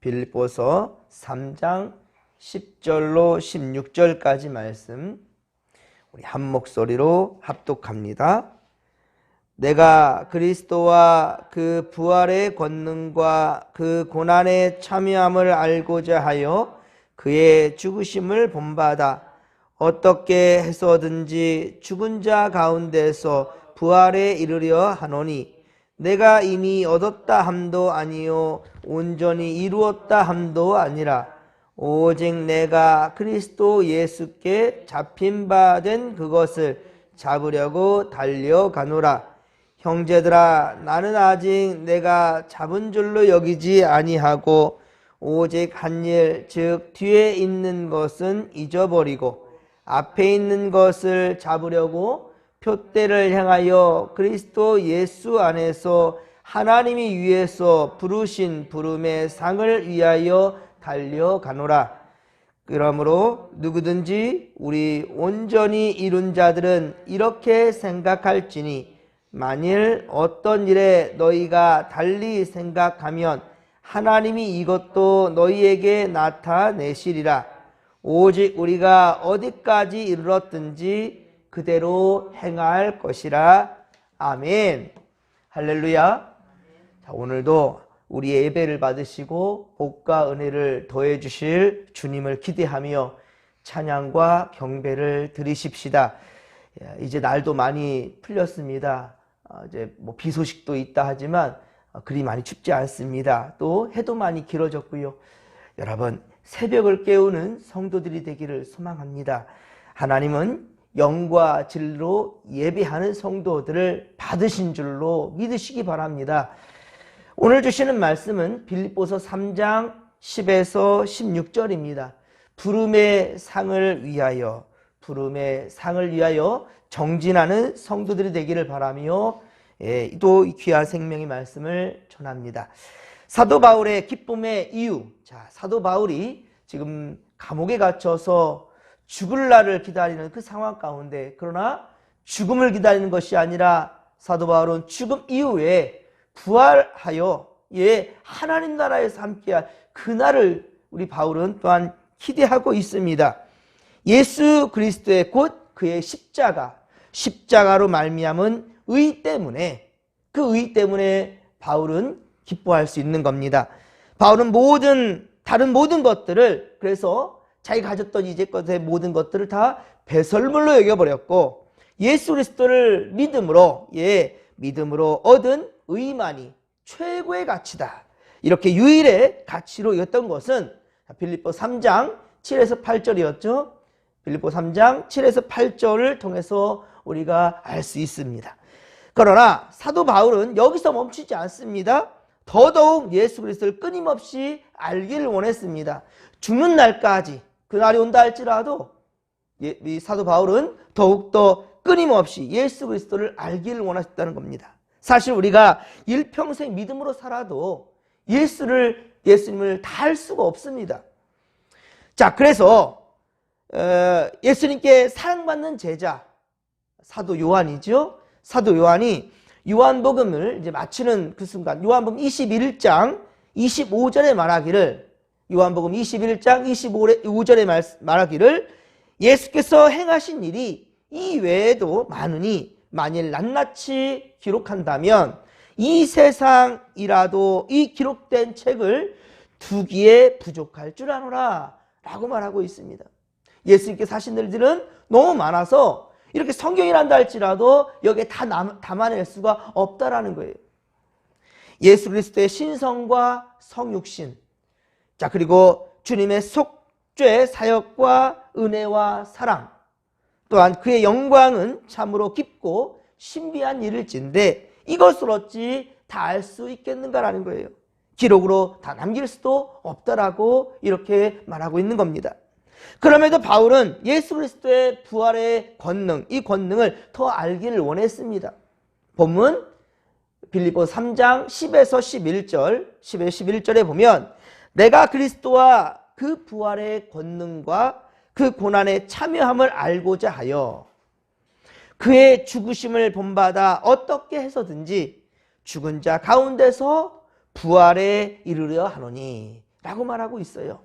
빌립보서 3장 10절로 16절까지 말씀 우리 한 목소리로 합독합니다. 내가 그리스도와 그 부활의 권능과 그 고난의 참여함을 알고자 하여 그의 죽으심을 본받아 어떻게 해서든지 죽은 자 가운데서 부활에 이르려 하노니 내가 이미 얻었다 함도 아니요 온전히 이루었다 함도 아니라 오직 내가 그리스도 예수께 잡힌 바 된 그것을 잡으려고 달려가노라. 형제들아, 나는 아직 내가 잡은 줄로 여기지 아니하고 오직 한 일, 즉 뒤에 있는 것은 잊어버리고 앞에 있는 것을 잡으려고 표대를 향하여 그리스도 예수 안에서 하나님이 위에서 부르신 부름의 상을 위하여 달려가노라. 그러므로 누구든지 우리 온전히 이룬 자들은 이렇게 생각할지니 만일 어떤 일에 너희가 달리 생각하면 하나님이 이것도 너희에게 나타내시리라. 오직 우리가 어디까지 이르렀든지 그대로 행할 것이라. 아멘. 할렐루야. 자, 오늘도 우리의 예배를 받으시고 복과 은혜를 더해 주실 주님을 기대하며 찬양과 경배를 드리십시다. 이제 날도 많이 풀렸습니다. 이제 비 소식도 있다 하지만 그리 많이 춥지 않습니다. 또 해도 많이 길어졌고요. 여러분, 새벽을 깨우는 성도들이 되기를 소망합니다. 하나님은 영과 진리로 예배하는 성도들을 받으신 줄로 믿으시기 바랍니다. 오늘 주시는 말씀은 빌립보서 3장 10에서 16절입니다. 부름의 상을 위하여 정진하는 성도들이 되기를 바라며 또 귀한 생명의 말씀을 전합니다. 사도 바울의 기쁨의 이유. 자, 사도 바울이 지금 감옥에 gat혀서 죽을 날을 기다리는 그 상황 가운데, 그러나 죽음을 기다리는 것이 아니라 사도 바울은 죽음 이후에 부활하여 하나님 나라에서 함께할 그날을 우리 바울은 또한 기대하고 있습니다. 예수 그리스도의 곧 그의 십자가로 말미암은 의 때문에, 그 의 때문에 바울은 기뻐할 수 있는 겁니다. 바울은 다른 모든 것들을, 그래서 자기가 가졌던 이제껏의 모든 것들을 다 배설물로 여겨버렸고 예수 그리스도를 믿음으로 얻은 의만이 최고의 가치다. 이렇게 유일의 가치로 여겼던 것은 빌립보 3장 7에서 8절이었죠. 빌립보 3장 7에서 8절을 통해서 우리가 알 수 있습니다. 그러나 사도 바울은 여기서 멈추지 않습니다. 더더욱 예수 그리스도를 끊임없이 알기를 원했습니다. 죽는 날까지, 그날이 온다 할지라도 이 사도 바울은 더욱더 끊임없이 예수 그리스도를 알기를 원하셨다는 겁니다. 사실 우리가 일평생 믿음으로 살아도 예수님을 다 알 수가 없습니다. 자, 그래서 예수님께 사랑받는 제자 사도 요한이죠. 사도 요한이 요한복음을 이제 마치는 그 순간, 요한복음 21장 25절에 말하기를, 요한복음 21장 25절에 말하기를 예수께서 행하신 일이 이 외에도 많으니 만일 낱낱이 기록한다면 이 세상이라도 이 기록된 책을 두기에 부족할 줄 아노라 라고 말하고 있습니다. 예수님께서 하신 일들은 너무 많아서 이렇게 성경이란다 할지라도 여기에 다 담아낼 수가 없다라는 거예요. 예수 그리스도의 신성과 성육신, 자, 그리고 주님의 속죄 사역과 은혜와 사랑, 또한 그의 영광은 참으로 깊고 신비한 일일진데 이것을 어찌 다 알 수 있겠는가라는 거예요. 기록으로 다 남길 수도 없다라고 이렇게 말하고 있는 겁니다. 그럼에도 바울은 예수 그리스도의 부활의 권능, 이 권능을 더 알기를 원했습니다. 본문 빌립보 3장 10에서 11절에 보면 내가 그리스도와 그 부활의 권능과 그 고난의 참여함을 알고자 하여 그의 죽으심을 본받아 어떻게 해서든지 죽은 자 가운데서 부활에 이르려 하노니, 라고 말하고 있어요.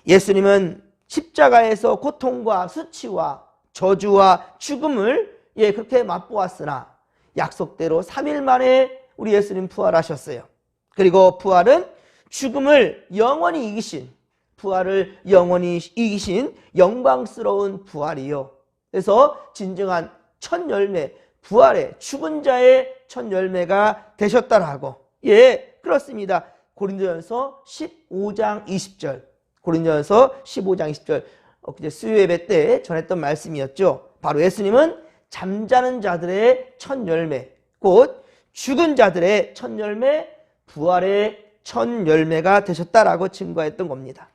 예수님은 십자가에서 고통과 수치와 저주와 죽음을 그렇게 맛보았으나 약속대로 3일 만에 우리 예수님 부활하셨어요. 그리고 부활은 죽음을 영원히 이기신, 부활을 영원히 이기신 영광스러운 부활이요. 그래서 진정한 첫 열매, 부활의 죽은 자의 첫 열매가 되셨다라고. 그렇습니다. 고린도전서 15장 20절. 고린도전서 15장 20절. 엊그제 수요 예배 때 전했던 말씀이었죠. 바로 예수님은 잠자는 자들의 첫 열매, 곧 죽은 자들의 첫 열매, 부활의 첫 열매가 되셨다라고 증거했던 겁니다.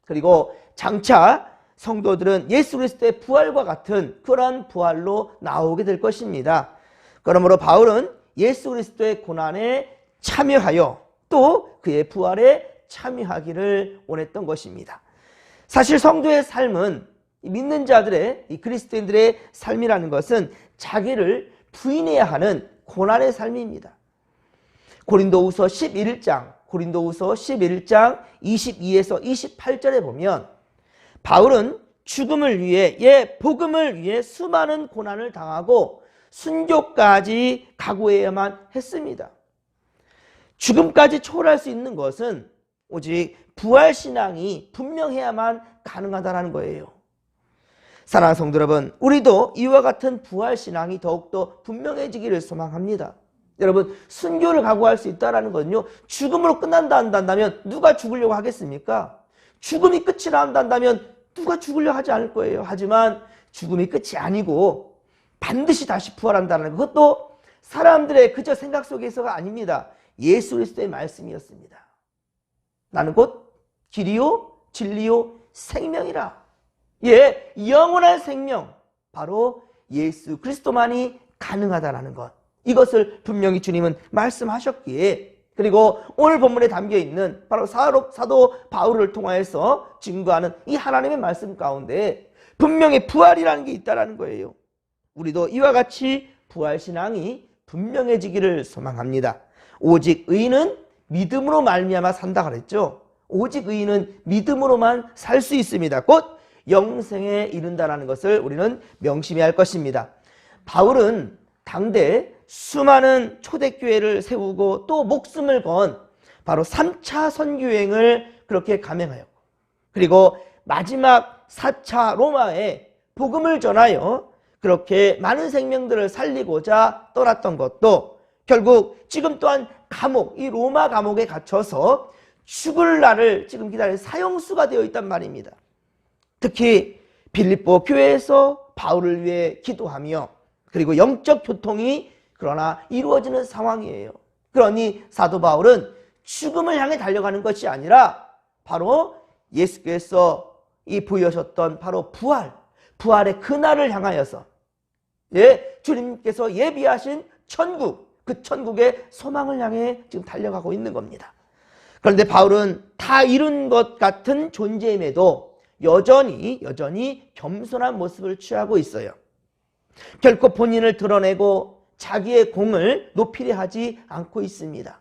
그리고 장차 성도들은 예수 그리스도의 부활과 같은 그런 부활로 나오게 될 것입니다. 그러므로 바울은 예수 그리스도의 고난에 참여하여 또 그의 부활에 참여하기를 원했던 것입니다. 사실 성도의 삶은 믿는 자들의, 이 그리스도인들의 삶이라는 것은 자기를 부인해야 하는 고난의 삶입니다. 고린도후서 11장 22에서 28절에 보면 바울은 죽음을 위해, 복음을 위해 수많은 고난을 당하고 순교까지 각오해야만 했습니다. 죽음까지 초월할 수 있는 것은 오직 부활신앙이 분명해야만 가능하다는 거예요. 사랑하는 성도 여러분, 우리도 이와 같은 부활신앙이 더욱더 분명해지기를 소망합니다. 여러분, 순교를 각오할 수 있다는 건요, 죽음으로 끝난다 한다면 누가 죽으려고 하겠습니까? 죽음이 끝이라 한다면 누가 죽으려고 하지 않을 거예요. 하지만 죽음이 끝이 아니고 반드시 다시 부활한다는 것, 그것도 사람들의 그저 생각 속에서가 아닙니다. 예수 그리스도의 말씀이었습니다. 나는 곧 길이요 진리요 생명이라. 영원한 생명, 바로 예수 그리스도만이 가능하다는 것, 이것을 분명히 주님은 말씀하셨기에, 그리고 오늘 본문에 담겨있는 바로 사도 바울을 통하여서 증거하는 이 하나님의 말씀 가운데 분명히 부활이라는 게 있다는 거예요. 우리도 이와 같이 부활신앙이 분명해지기를 소망합니다. 오직 의인은 믿음으로 말미암아 산다 그랬죠. 오직 의인은 믿음으로만 살 수 있습니다. 곧 영생에 이른다는 것을 우리는 명심해야 할 것입니다. 바울은 당대 수많은 초대교회를 세우고 또 목숨을 건 바로 3차 선교여행을 그렇게 감행하였고, 그리고 마지막 4차 로마에 복음을 전하여 그렇게 많은 생명들을 살리고자 떠났던 것도 결국 지금 또한 감옥, 이 로마 감옥에 갇혀서 죽을 날을 지금 기다리는 사형수가 되어 있단 말입니다. 특히 빌립보 교회에서 바울을 위해 기도하며, 그리고 영적 교통이 그러나 이루어지는 상황이에요. 그러니 사도 바울은 죽음을 향해 달려가는 것이 아니라 바로 예수께서 보여주셨던 바로 부활의 그날을 향하여서, 주님께서 예비하신 천국, 그 천국의 소망을 향해 지금 달려가고 있는 겁니다. 그런데 바울은 다 이룬 것 같은 존재임에도 여전히 겸손한 모습을 취하고 있어요. 결코 본인을 드러내고 자기의 공을 높이려 하지 않고 있습니다.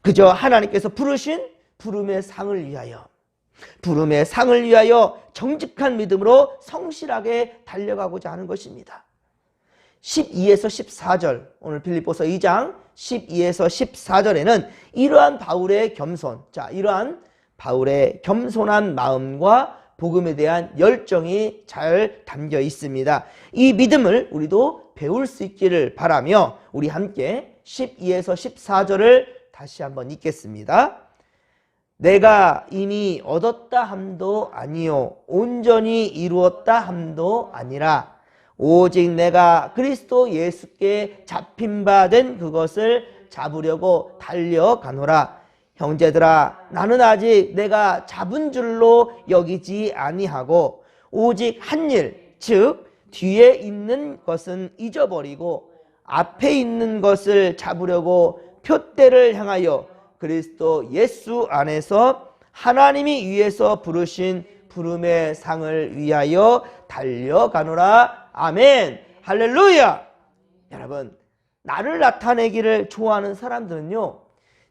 그저 하나님께서 부르신 부름의 상을 위하여 정직한 믿음으로 성실하게 달려가고자 하는 것입니다. 12에서 14절, 오늘 빌립보서 2장 12에서 14절에는 이러한 바울의 겸손한 마음과 복음에 대한 열정이 잘 담겨 있습니다. 이 믿음을 우리도 배울 수 있기를 바라며 우리 함께 12에서 14절을 다시 한번 읽겠습니다. 내가 이미 얻었다 함도 아니요 온전히 이루었다 함도 아니라 오직 내가 그리스도 예수께 잡힌 바 된 그것을 잡으려고 달려가노라. 형제들아, 나는 아직 내가 잡은 줄로 여기지 아니하고 오직 한 일, 즉 뒤에 있는 것은 잊어버리고 앞에 있는 것을 잡으려고 표대를 향하여 그리스도 예수 안에서 하나님이 위에서 부르신 부름의 상을 위하여 달려가노라. 아멘. 할렐루야. 여러분, 나를 나타내기를 좋아하는 사람들은요,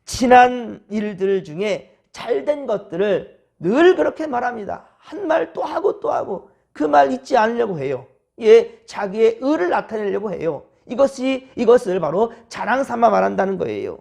지난 일들 중에 잘된 것들을 늘 그렇게 말합니다. 한 말 또 하고 또 하고 그 말 잊지 않으려고 해요. 예, 자기의 의를 나타내려고 해요. 이것을 바로 자랑 삼아 말한다는 거예요.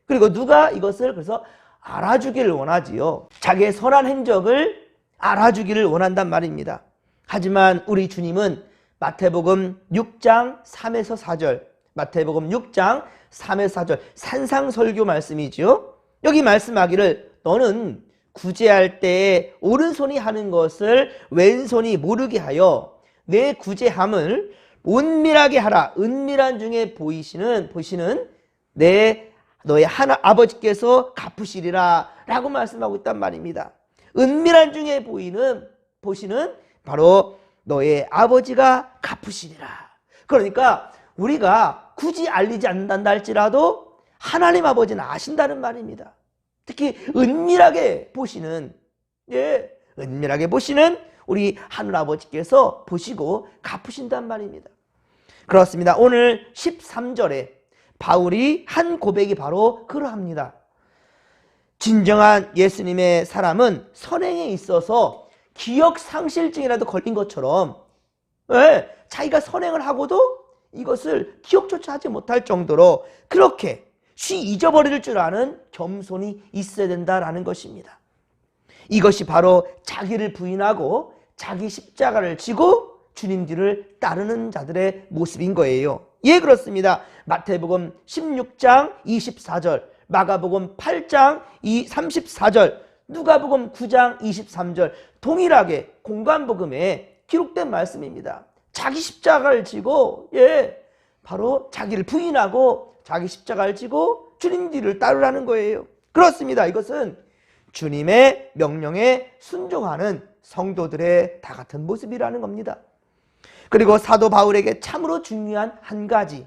그리고 누가 이것을 그래서 알아주기를 원하지요. 자기의 선한 행적을 알아주기를 원한단 말입니다. 하지만 우리 주님은 마태복음 6장 3에서 4절, 마태복음 6장 3에서 4절 산상설교 말씀이죠. 여기 말씀하기를 너는 구제할 때에 오른손이 하는 것을 왼손이 모르게 하여 내 구제함을 은밀하게 하라. 은밀한 중에 보시는 너의 하나 아버지께서 갚으시리라 라고 말씀하고 있단 말입니다. 은밀한 중에 보시는 바로 너의 아버지가 갚으시리라. 그러니까 우리가 굳이 알리지 않는다 할지라도 하나님 아버지는 아신다는 말입니다. 특히 은밀하게 보시는 우리 하늘 아버지께서 보시고 갚으신단 말입니다. 그렇습니다. 오늘 13절에 바울이 한 고백이 바로 그러합니다. 진정한 예수님의 사람은 선행에 있어서 기억상실증이라도 걸린 것처럼 자기가 선행을 하고도 이것을 기억조차 하지 못할 정도로 그렇게 잊어버릴 줄 아는 겸손이 있어야 된다라는 것입니다. 이것이 바로 자기를 부인하고 자기 십자가를 지고 주님 뒤를 따르는 자들의 모습인 거예요. 예, 그렇습니다. 마태복음 16장 24절, 마가복음 8장 34절, 누가복음 9장 23절 동일하게 공관복음에 기록된 말씀입니다. 자기 십자가를 지고 바로 자기를 부인하고 자기 십자가를 지고 주님 뒤를 따르라는 거예요. 그렇습니다. 이것은 주님의 명령에 순종하는 성도들의 다 같은 모습이라는 겁니다. 그리고 사도 바울에게 참으로 중요한 한 가지,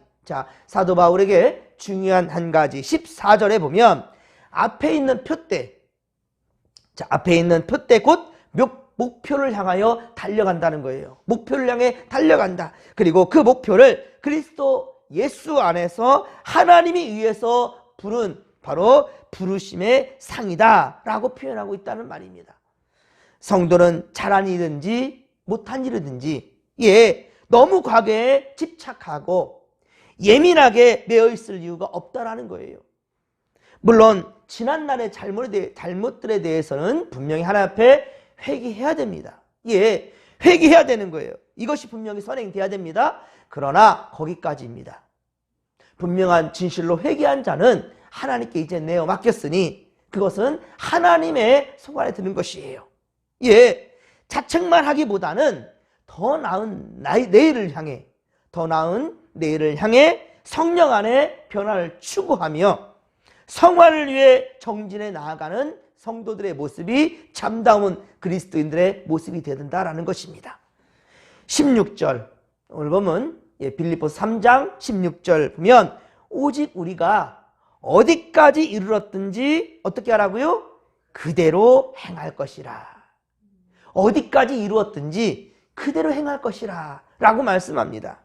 사도 바울에게 중요한 한 가지 14절에 보면 앞에 있는 표대 곧 목표를 향하여 달려간다는 거예요. 목표를 향해 달려간다. 그리고 그 목표를 그리스도 예수 안에서 하나님이 위해서 부른 바로 부르심의 상이다 라고 표현하고 있다는 말입니다. 성도는 잘한 일이든지 못한 일이든지 너무 과거에 집착하고 예민하게 매여있을 이유가 없다라는 거예요. 물론 지난날의 잘못들에 대해서는 분명히 하나님 앞에 회개해야 됩니다. 회개해야 되는 거예요. 이것이 분명히 선행돼야 됩니다. 그러나 거기까지입니다. 분명한 진실로 회개한 자는 하나님께 이제 내어 맡겼으니 그것은 하나님의 손 안에 드는 것이에요. 자책만 하기보다는 더 나은 내일을 향해 성령 안에 변화를 추구하며 성화를 위해 정진해 나아가는 성도들의 모습이 참다운 그리스도인들의 모습이 되는다라는 것입니다. 16절 오늘 보면 빌립보서 3장 16절 보면 오직 우리가 어디까지 이르렀든지 어떻게 하라고요? 그대로 행할 것이라. 어디까지 이루었든지 그대로 행할 것이라 라고 말씀합니다.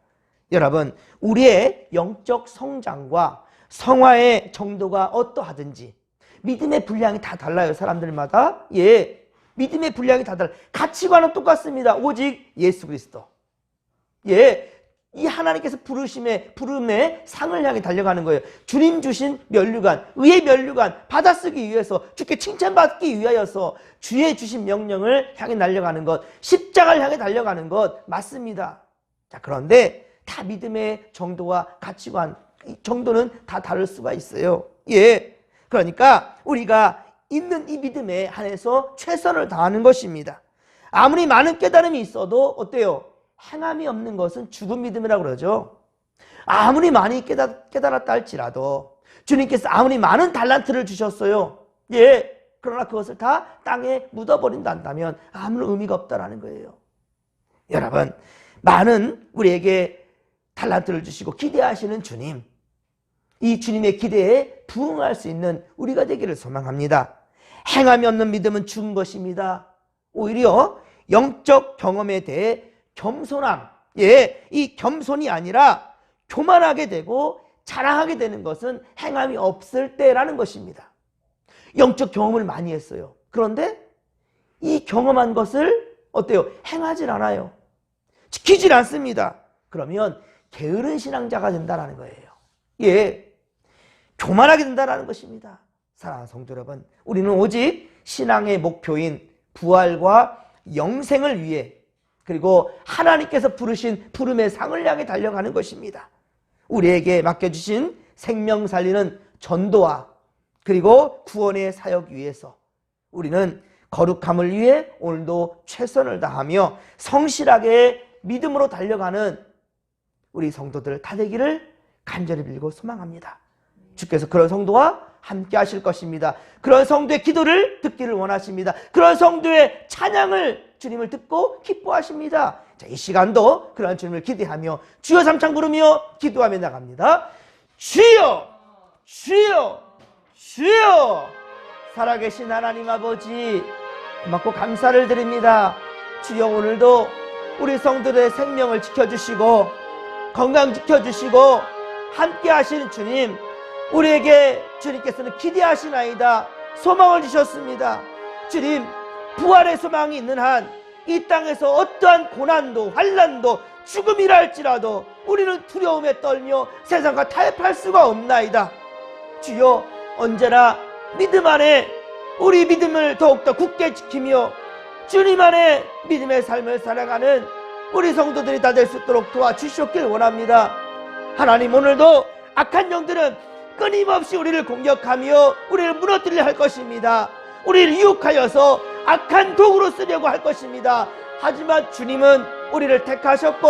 여러분, 우리의 영적 성장과 성화의 정도가 어떠하든지 믿음의 분량이 다 달라요. 사람들마다. 믿음의 분량이 다 달라요. 가치관은 똑같습니다. 오직 예수 그리스도. 이 하나님께서 부름의 상을 향해 달려가는 거예요. 주님 주신 면류관, 의의 면류관 받아쓰기 위해서, 주께 칭찬받기 위하여서 주의 주신 명령을 향해 달려가는 것, 십자가를 향해 달려가는 것 맞습니다. 그런데 다 믿음의 정도와 가치관 정도는 다 다를 수가 있어요. 그러니까 우리가 있는 이 믿음에 한해서 최선을 다하는 것입니다. 아무리 많은 깨달음이 있어도 어때요? 행함이 없는 것은 죽은 믿음이라고 그러죠. 아무리 많이 깨달았다 할지라도 주님께서 아무리 많은 달란트를 주셨어요. 그러나 그것을 다 땅에 묻어버린다 한다면 아무런 의미가 없다라는 거예요. 여러분, 많은 우리에게 달란트를 주시고 기대하시는 주님, 이 주님의 기대에 부응할 수 있는 우리가 되기를 소망합니다. 행함이 없는 믿음은 죽은 것입니다. 오히려 영적 경험에 대해 겸손함, 이 겸손이 아니라 교만하게 되고 자랑하게 되는 것은 행함이 없을 때라는 것입니다. 영적 경험을 많이 했어요. 그런데 이 경험한 것을 어때요? 행하질 않아요. 지키질 않습니다. 그러면 게으른 신앙자가 된다는 거예요. 예, 교만하게 된다는 것입니다. 사랑하는 성도 여러분, 우리는 오직 신앙의 목표인 부활과 영생을 위해, 그리고 하나님께서 부르신 부름의 상을 향해 달려가는 것입니다. 우리에게 맡겨주신 생명 살리는 전도와 그리고 구원의 사역 위해서 우리는 거룩함을 위해 오늘도 최선을 다하며 성실하게 믿음으로 달려가는 우리 성도들 다 되기를 간절히 빌고 소망합니다. 주께서 그런 성도와 함께 하실 것입니다. 그런 성도의 기도를 듣기를 원하십니다. 그런 성도의 찬양을 주님을 듣고 기뻐하십니다. 자, 이 시간도 그런 주님을 기대하며 주여 삼창 부르며 기도하며 나갑니다. 주여, 주여, 주여. 살아계신 하나님 아버지, 고맙고 감사를 드립니다. 주여, 오늘도 우리 성도들의 생명을 지켜주시고 건강 지켜주시고 함께 하시는 주님, 우리에게 주님께서는 기대하시나이다. 소망을 주셨습니다. 주님, 부활의 소망이 있는 한 이 땅에서 어떠한 고난도 환난도 죽음이라 할지라도 우리는 두려움에 떨며 세상과 타협할 수가 없나이다. 주여, 언제나 믿음 안에 우리 믿음을 더욱더 굳게 지키며 주님 안에 믿음의 삶을 살아가는 우리 성도들이 다 될 수 있도록 도와주시옵길 원합니다. 하나님, 오늘도 악한 영들은 끊임없이 우리를 공격하며 우리를 무너뜨리려 할 것입니다. 우리를 유혹하여서 악한 도구로 쓰려고 할 것입니다. 하지만 주님은 우리를 택하셨고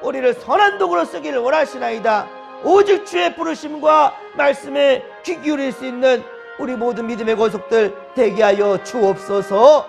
우리를 선한 도구로 쓰기를 원하시나이다. 오직 주의 부르심과 말씀에 귀 기울일 수 있는 우리 모든 믿음의 권속들 되게 하여 주옵소서.